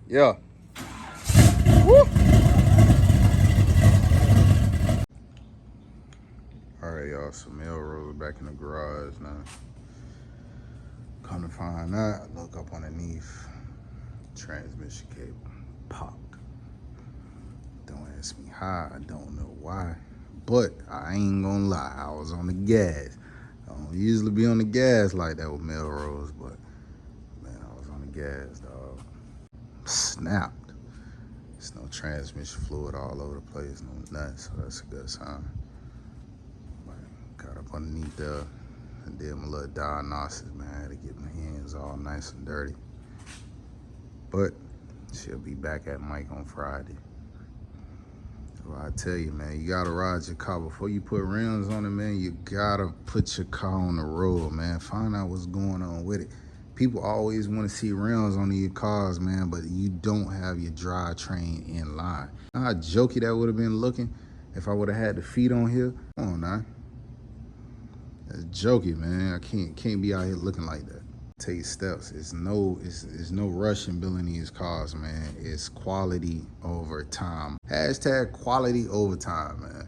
Yeah. Woo. All right, y'all. So Melrose back in the garage now. Come to find out, look up underneath. Transmission cable popped. Don't ask me how. I don't know why. But I ain't gonna lie. I was on the gas. I don't usually be on the gas like that with Melrose, but man, I was on the gas, dog. Snapped. There's no transmission fluid all over the place, no nothing, so that's a good sign. Got up underneath there and did my little diagnosis, man. I had to get my hands all nice and dirty. But she'll be back at Mike on Friday. Well, I tell you, man, you gotta ride your car before you put rims on it, man. You gotta put your car on the road, man. Find out what's going on with it. People always want to see rims on your cars, man, but you don't have your drivetrain in line. You know how jokey that would have been looking if I would have had the feet on here? Come on now. That's jokey, man. I can't be out here looking like that. Take steps. It's no rush in building these cars, man. It's quality over time. Hashtag quality over time, man.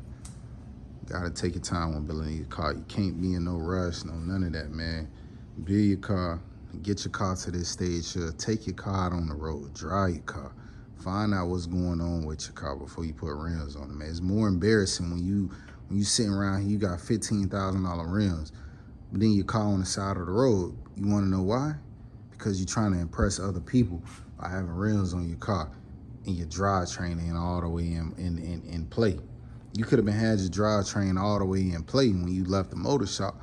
Gotta take your time when building these cars. You can't be in no rush, no none of that, man. Build your car, get your car to this stage here. Take your car out on the road, drive your car. Find out what's going on with your car before you put rims on it, man. It's more embarrassing when you sitting around here, you got $15,000 rims, but then your car on the side of the road. You want to know why? Because you're trying to impress other people by having rims on your car and your drivetrain ain't all the way in play. You could have been had your drivetrain all the way in play when you left the motor shop,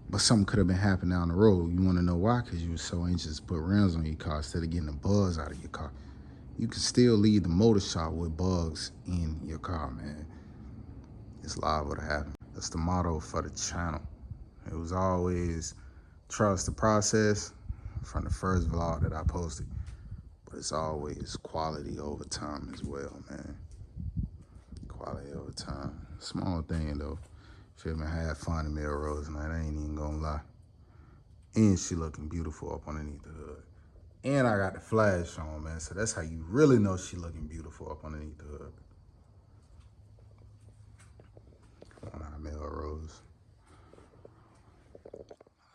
but something could have been happening down the road. You want to know why? Because you were so anxious to put rims on your car instead of getting the buzz out of your car. You can still leave the motor shop with bugs in your car, man. It's liable to happen. That's the motto for the channel. It was always trust the process from the first vlog that I posted, but it's always quality over time as well, man. Quality over time. Small thing though. Feel me? I had fun in Melrose tonight. I ain't even gonna lie. And she looking beautiful up underneath the hood. And I got the flash on, man. So that's how you really know she looking beautiful up underneath the hood. Come on out, Melrose.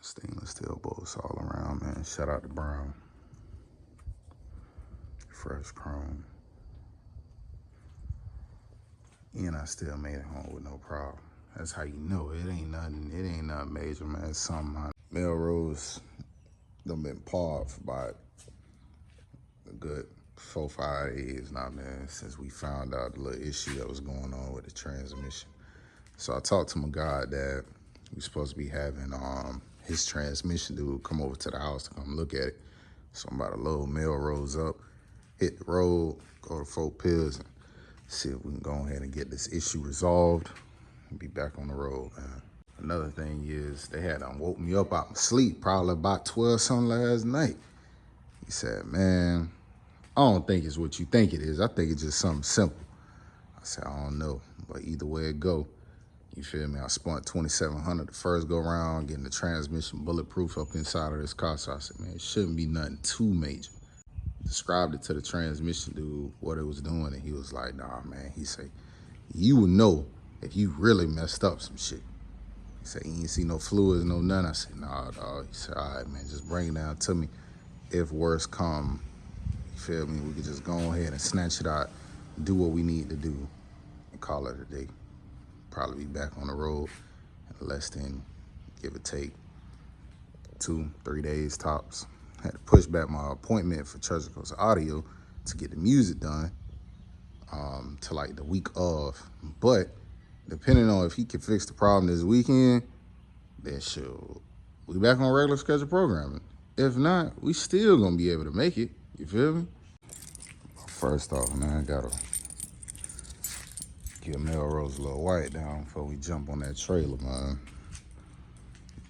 Stainless steel bolts all around, man. Shout out to Brown. Fresh chrome. And I still made it home with no problem. That's how you know it ain't nothing major, man. It's something. Melrose done been parked for about a good 4-5 days now, man, since we found out the little issue that was going on with the transmission. So I talked to my dad. We supposed to be having his transmission dude come over to the house to come look at it. So I'm about to load Melrose up, hit the road, go to Fort Pierce, and see if we can go ahead and get this issue resolved and be back on the road, man. Another thing is they had woke me up out my sleep probably about 12 something last night. He said, man, I don't think it's what you think it is. I think it's just something simple. I said, I don't know, but either way it go, you feel me? I spent $2,700 the first go around getting the transmission bulletproof up inside of this car. So I said, man, it shouldn't be nothing too major. Described it to the transmission dude, what it was doing, and he was like, nah, man. He said, you would know if you really messed up some shit. He said, you ain't see no fluids, no none. I said, nah, dog. He said, all right, man, just bring it down to me. If worse come, you feel me, we could just go ahead and snatch it out, do what we need to do, and call it a day. Probably be back on the road in less than, give or take, 2-3 days tops. Had to push back my appointment for Church of Coast Audio to get the music done to like the week of. But depending on if he can fix the problem this weekend, then sure, we back on regular schedule programming. If not, we still gonna be able to make it. You feel me? First off, man, I gotta get Melrose a little white down before we jump on that trailer, man.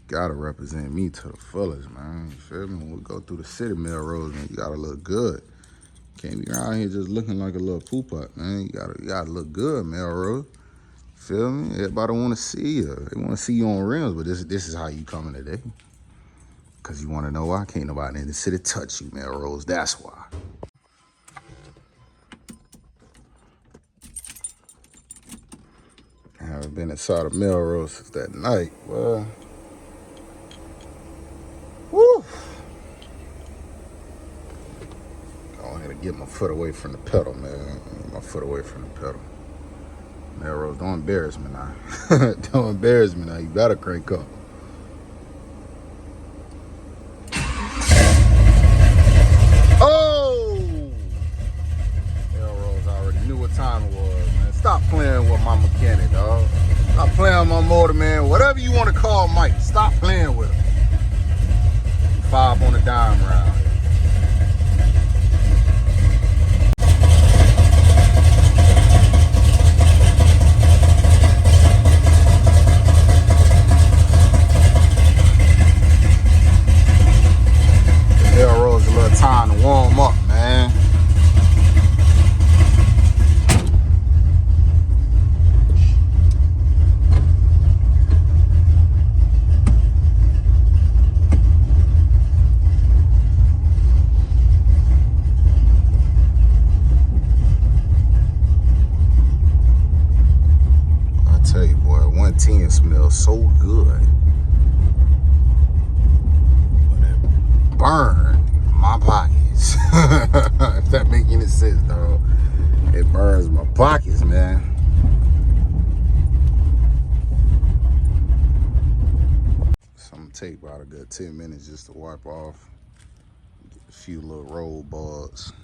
Gotta represent me to the fullest, man. You feel me? When we go through the city, Melrose, man, you gotta look good. Can't be around here just looking like a little poop up, man. You gotta look good, Melrose. Feel me? Everybody wanna see you. They wanna see you on rims, but this is how you coming today. Cause you wanna know why? Can't nobody in the city touch you, Melrose. That's why. been inside of Melrose since that night. Well, woo! Go ahead and get my foot away from the pedal, man. Get my foot away from the pedal. Melrose, don't embarrass me now. Don't embarrass me now. You better crank up. Oh! Melrose already knew what time it was, man. Stop playing with my mechanic, dog. Stop playing with my motor, man. Whatever you want to call Mike, stop playing with him. 5 on the dime round. Melrose a little time to warm up, man. I tell you, boy, 110 smells so good. Burn my pockets. If that make any sense, dog. It burns my pockets, man. So I'm gonna take about a good 10 minutes just to wipe off, get a few little roll bugs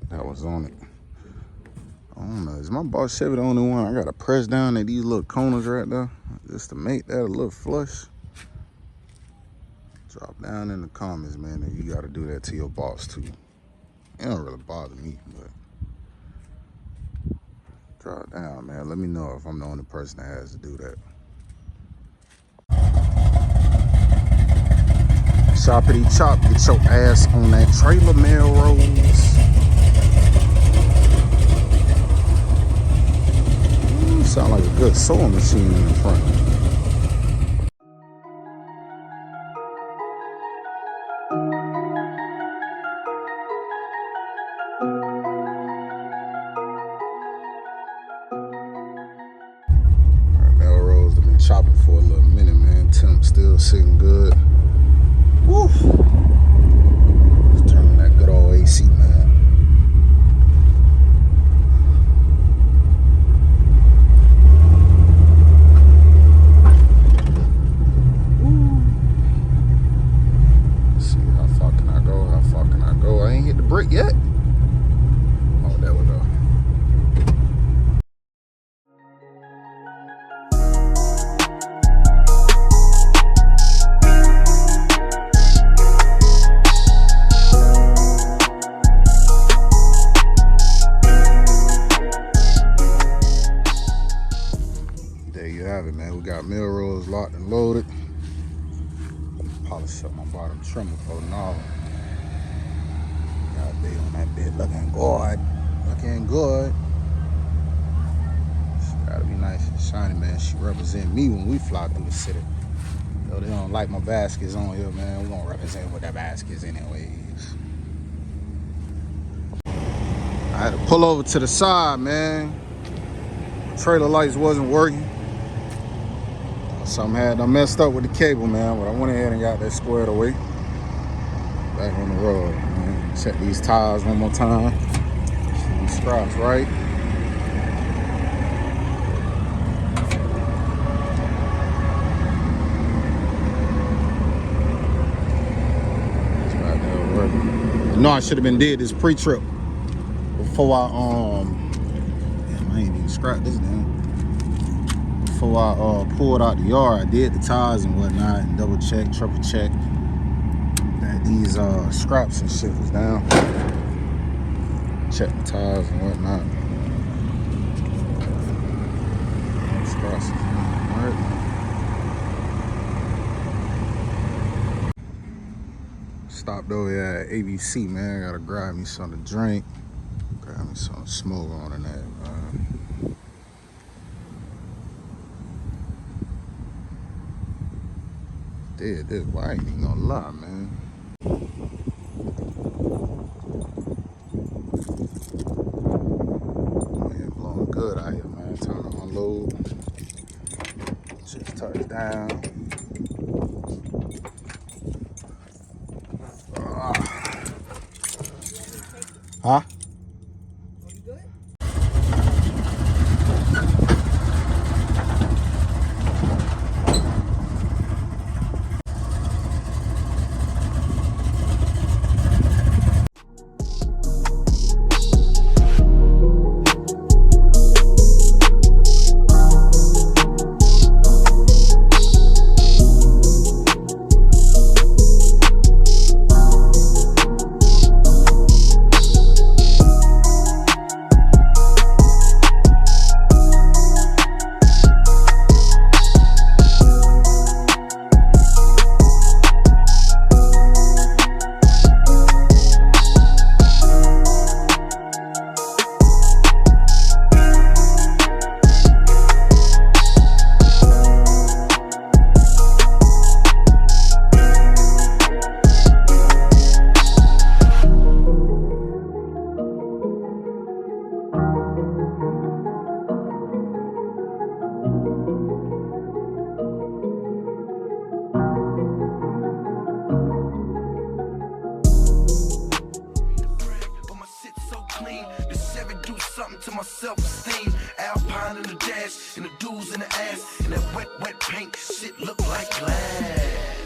that was on it. I don't know, is my boss Chevy the only one? I gotta press down at these little corners right there just to make that a little flush. Drop down in the comments, man, if you gotta do that to your boss too. It don't really bother me, but drop down, man. Let me know if I'm the only person that has to do that. Choppity chop, get your ass on that trailer, Melrose. Ooh, sound like a good sewing machine in the front. Melrose have been chopping for a little minute, man. Temp still sitting good. Woo! Just turning that good old AC, man. Woo! Let's see, how far can I go? How far can I go? I ain't hit the brick yet. Oh, there we go. Man, we got Melrose locked and loaded. Polish up my bottom trimmer for Nava. Got big on that bit, looking good. Looking good. She gotta be nice and shiny, man. She represent me when we fly through the city. Though they don't like my baskets on here, man. We gonna represent with that baskets anyways. I had to pull over to the side, man. Trailer lights wasn't working. Something had done messed up with the cable, man, but I went ahead and got that squared away. Back on the road, man. Check these tires one more time. See these straps right. It's right there working. You know, I should have been did this pre-trip before damn, I ain't even scrapped this down. Before I pulled out the yard, I did the tires and whatnot and double check, triple check that these scraps and shit was down. Check the tires and whatnot. Scraps. Alright. Stopped over here at ABC, man. Gotta grab me something to drink. Grab me some smoke on in that, man. Did this, well, I ain't even gonna lie, man. Man, blowing good out here, man. Time to unload. Touchdown. Huh? The Chevy do something to my self-esteem. Alpine in the dash, and the dudes in the ass, and that wet paint shit look like glass.